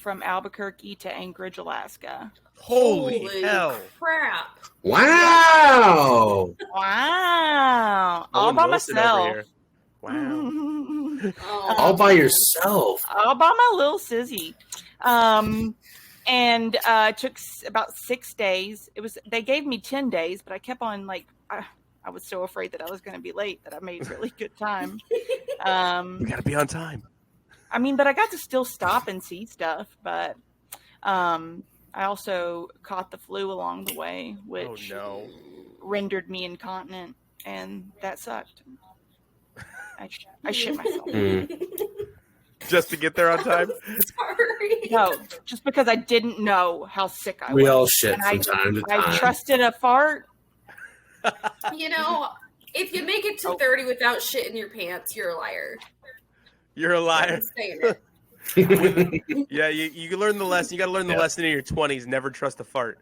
from Albuquerque to Anchorage, Alaska. Holy hell! crap! Wow. Wow. All Owen by Wilson over myself. here. Wow. Oh, All by yourself. All by my little sissy. And it took about 6 days. They gave me 10 days, but I kept on I was so afraid that I was going to be late that I made really good time. We gotta be on time. I mean, but I got to still stop and see stuff. But I also caught the flu along the way, which Oh rendered me incontinent, and that sucked. I shit myself. Mm. no! Just to get there on time. sorry. No, just because I didn't know how sick I We was. all shit And from time to time. I trusted a fart. You know, if you make it to 30 without shit in your pants, you're a liar. You're a liar. I'm saying it. Yeah, you learn the lesson. You got to learn the Yeah. lesson in your 20s. Never trust a fart.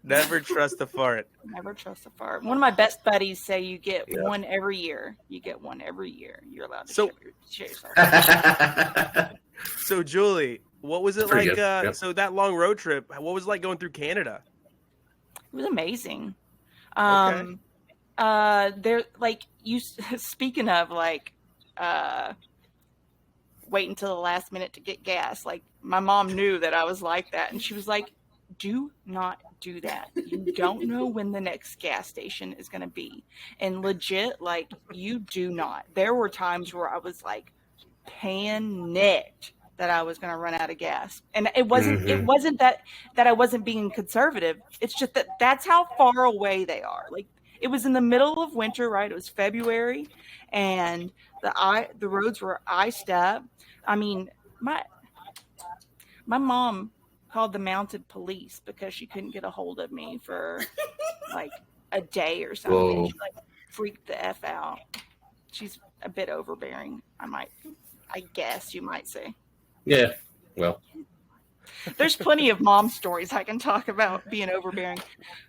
Never trust a fart. Never trust a fart. One of my best buddies say you get Yeah. one every year. You get one every year. You're allowed to So- shit yourself. So, Julie, what was it Pretty like? good, yep. So that long road trip, what was it like going through Canada? It was amazing. Okay. There, like you. Speaking of wait until the last minute to get gas. Like, my mom knew that I was like that, and she was like, do not do that. You don't know when the next gas station is going to be. And legit, like, you do not. There were times where I was like panicked that I was going to run out of gas. And it wasn't that I wasn't being conservative. It's just that that's how far away they are. Like, it was in the middle of winter, right? It was February, and the roads were iced up. I mean, my mom called the mounted police because she couldn't get a hold of me for like a day or something. Whoa. She like freaked the F out. She's a bit overbearing, I guess you might say. Yeah. Well, There's plenty of mom stories I can talk about being overbearing.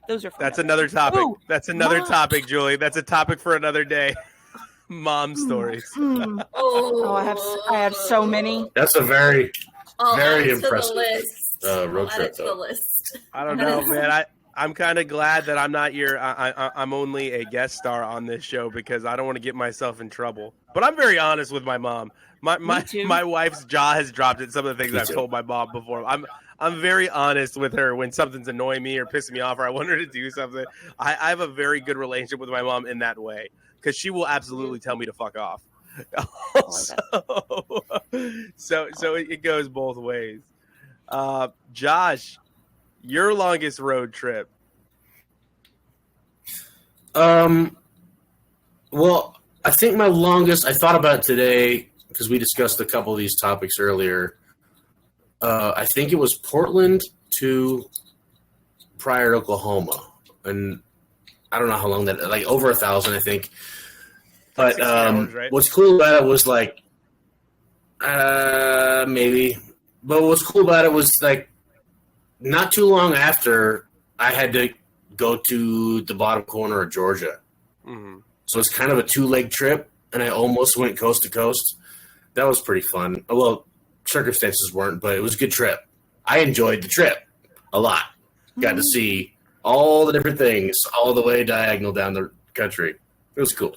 Those are fun. That's another topic. Ooh, That's another mom. topic, Julie. That's a topic for another day. Mom stories. Oh, I have so many. that's a very I'll Very add it to the impressive, list. road I'll add trip, it to though. the list. I don't know, man. I'm kind of glad that I'm not I'm only a guest star on this show because I don't want to get myself in trouble. But I'm very honest with my mom. Me too. My wife's jaw has dropped at some of the things Me I've too. told my mom before. I'm very honest with her when something's annoying me or pissing me off or I want her to do something. I have a very good relationship with my mom in that way because she will absolutely tell me to fuck off. So it goes both ways. Josh, your longest road trip. Well, I think my longest, I thought about it today because we discussed a couple of these topics earlier. I think it was Portland to Pryor, Oklahoma. And I don't know how long that, like over 1,000, I think. But 60 hours, right? what's cool about it was like, maybe. But what's cool about it was like, not too long after, I had to go to the bottom corner of Georgia. Mm-hmm. So it's kind of a 2-leg trip, and I almost went coast to coast. That was pretty fun. Well, circumstances weren't, but it was a good trip. I enjoyed the trip a lot. Got to see all the different things all the way diagonal down the country. It was cool.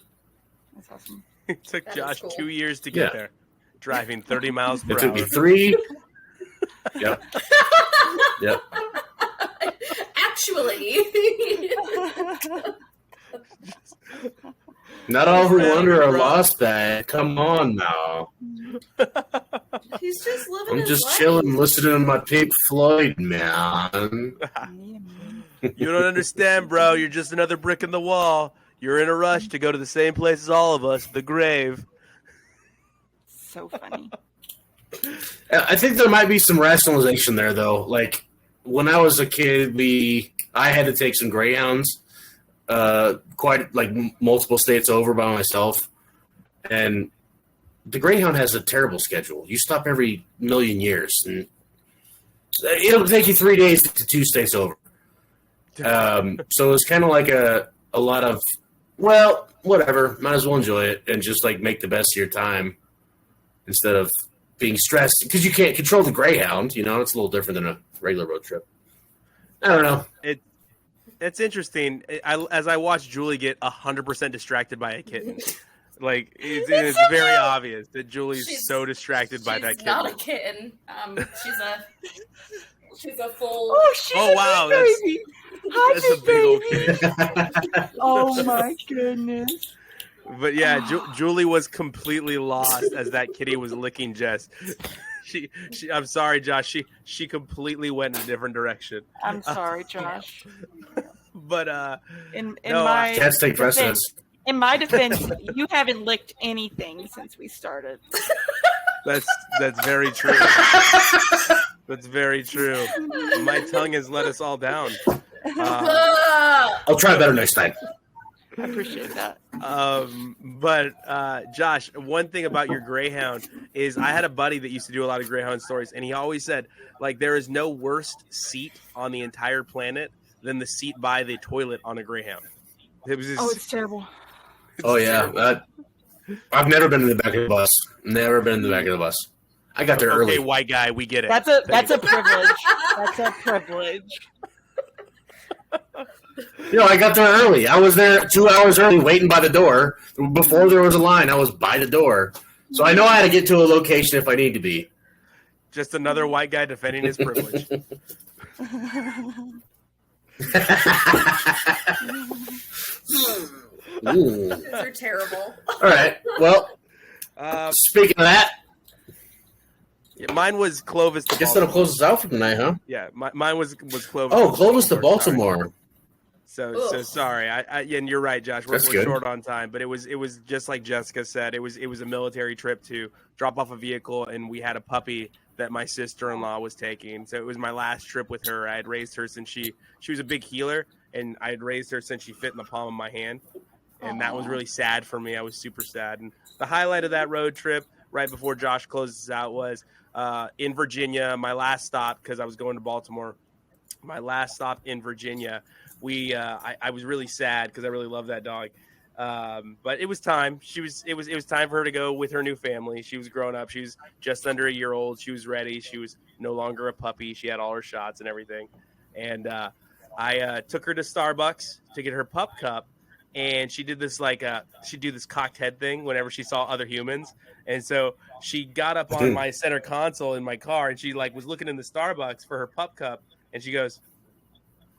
That's awesome. It took That is Josh cool. 2 years to get Yeah. there, driving 30 miles per It took hour. me 3. Yep. Yep. Actually, Not all who wander are lost, that. Come on now. he's just living I'm his just life. chilling, listening to my Pink Floyd, man. Yeah, man. You don't understand, bro. You're just another brick in the wall. You're in a rush to go to the same place as all of us, the grave. So funny. I think there might be some rationalization there, though. Like, when I was a kid, I had to take some Greyhounds, quite like multiple states over by myself, and the Greyhound has a terrible schedule. You stop every million years, and it'll take you 3 days to 2 states over. So it's kind of like a lot of, well, whatever, might as well enjoy it and just like make the best of your time instead of being stressed because you can't control the Greyhound. You know, it's a little different than a regular road trip. I don't know. It's interesting. As I watch Julie get 100% distracted by a kitten. Like, it's very obvious that Julie's so distracted by that She's not a kitten. kitten. She's a full. Oh, she's Oh, a wow, big that's- baby. Hi, That's a big big old baby. kitty. Oh my goodness. But yeah, Julie was completely lost as that kitty was licking Jess. She I'm sorry, Josh. She completely went in a different direction. I'm sorry, Josh. But In No, my Cats take precedence. in my defense, you haven't licked anything since we started. that's very true. That's very true. My tongue has let us all down. I'll try better next time. I appreciate that. But Josh, one thing about your Greyhound is I had a buddy that used to do a lot of Greyhound stories, and he always said, like, there is no worse seat on the entire planet than the seat by the toilet on a Greyhound. It was just, Oh, it's terrible. Oh, yeah. I've never been in the back of the bus. Never been in the back of the bus. I got there okay, early. white guy, we get it. That's a privilege. That's a privilege. You know, I got there early. I was there 2 hours early waiting by the door. Before there was a line, I was by the door. So I know how to get to a location if I need to be. Just another white guy defending his privilege. Ooh. Those are terrible. All right. Well, speaking of that, yeah, mine was Clovis to I guess that'll Baltimore. close us out for tonight, huh? Yeah, mine was Clovis. Oh, Clovis to Sorry. Baltimore. So sorry. And you're right, Josh. We're That's good. short on time, but it was just like Jessica said. It was a military trip to drop off a vehicle, and we had a puppy that my sister-in-law was taking. So it was my last trip with her. I had raised her since she was a big healer, and I had raised her since she fit in the palm of my hand. And that was really sad for me. I was super sad. And the highlight of that road trip, right before Josh closes out, was in Virginia. My last stop, because I was going to Baltimore. My last stop in Virginia. I was really sad because I really love that dog. But it was time. It was time for her to go with her new family. She was grown up. She was just under a year old. She was ready. She was no longer a puppy. She had all her shots and everything. And I took her to Starbucks to get her pup cup. And she did this she'd do this cocked head thing whenever she saw other humans. And so she got up on my center console in my car, and she was looking in the Starbucks for her pup cup. And she goes,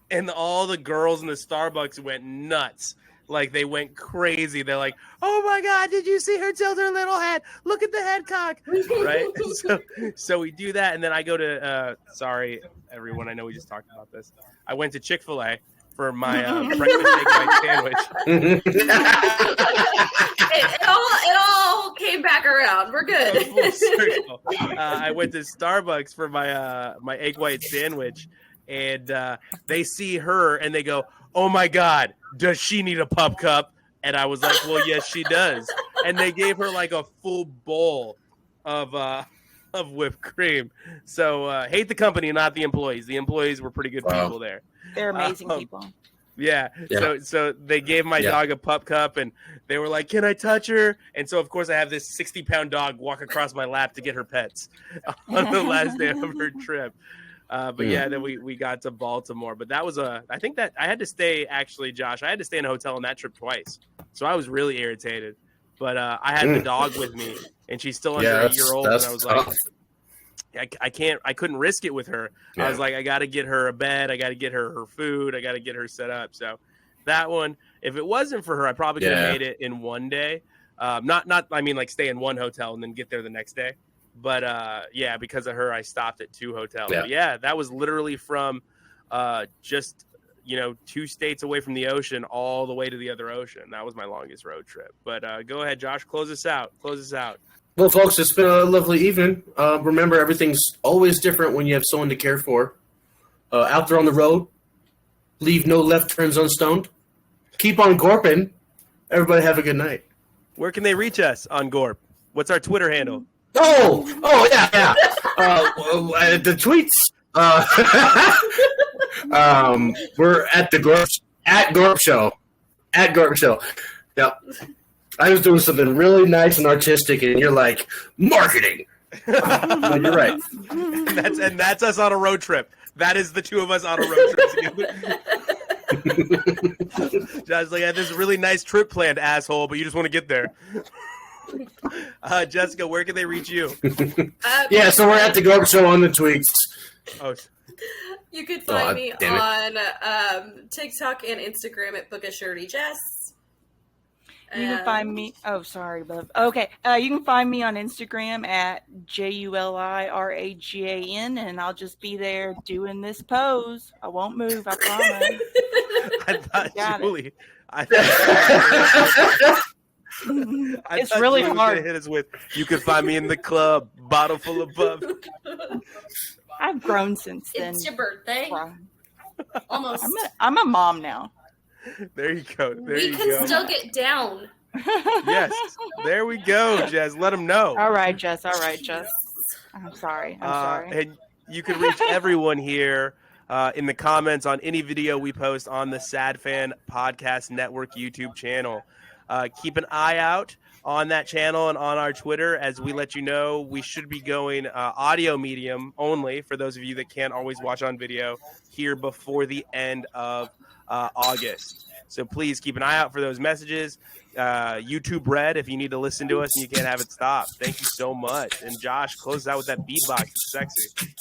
and all the girls in the Starbucks went nuts. Like, they went crazy. They're like, oh my God, did you see her tilt her little head? Look at the head cock. Right? So we do that. And then I go to, sorry, everyone, I know we just talked about this. I went to Chick-fil-A for my breakfast egg white sandwich. It all came back around. We're good. Full circle. I went to Starbucks for my egg white sandwich, and they see her and they go, oh my God, does she need a pup cup? And I was like, well, yes, she does. And they gave her like a full bowl of whipped cream. So hate the company, not the employees. The employees were pretty good people there. They're amazing people. Yeah. So they gave my dog a pup cup, and they were like, can I touch her? And so, of course, I have this 60-pound dog walk across my lap to get her pets on the last day of her trip. But yeah, then we got to Baltimore. But that was I think that I had to stay, actually, Josh, I had to stay in a hotel on that trip twice. So I was really irritated. But I had the dog with me, and she's still under a year old. And I was tough. like, I couldn't risk it with her. Yeah. I was like, I got to get her a bed. I got to get her food. I got to get her set up. So that one, if it wasn't for her, I probably could have made it in one day. I mean, like stay in one hotel and then get there the next day. But because of her, I stopped at 2 hotels. Yeah. But yeah, that was literally from just, 2 states away from the ocean all the way to the other ocean. That was my longest road trip. But go ahead, Josh, close us out. Well, folks, it's been a lovely evening. Remember, everything's always different when you have someone to care for. Out there on the road, leave no left turns unstoned. Keep on gorping. Everybody have a good night. Where can they reach us on Gorp? What's our Twitter handle? Oh, yeah. The tweets. We're at the Gorp, at Gorp Show. At Gorp Show. Yep. I was doing something really nice and artistic, and you're like, marketing. Well, you're right. And that's us on a road trip. That is the 2 of us on a road trip. Josh's like, I had this really nice trip planned, asshole, but you just want to get there. Jessica, where can they reach you? So we're at the Gorp Show on the tweets. Oh. You could find me on TikTok and Instagram at BookAShirtyJess. You can find me. Oh, sorry, Bub. Okay, you can find me on Instagram at JULIRAGAN, and I'll just be there doing this pose. I won't move. I promise. I thought Julie. It's really hard. Hit us with. You can find me in the club, bottle full of bub. I've grown since then. It's your birthday. Almost. I'm a mom now. There you go. We can still get down. Yes. There we go, Jess. Let them know. All right, Jess. I'm sorry. And you can reach everyone here in the comments on any video we post on the Sad Fan Podcast Network YouTube channel. Keep an eye out on that channel and on our Twitter as we let you know we should be going audio medium only for those of you that can't always watch on video here before the end of August. So please keep an eye out for those messages. YouTube Red if you need to listen to us and you can't have it stop. Thank you so much. And Josh, close out with that beatbox. It's sexy.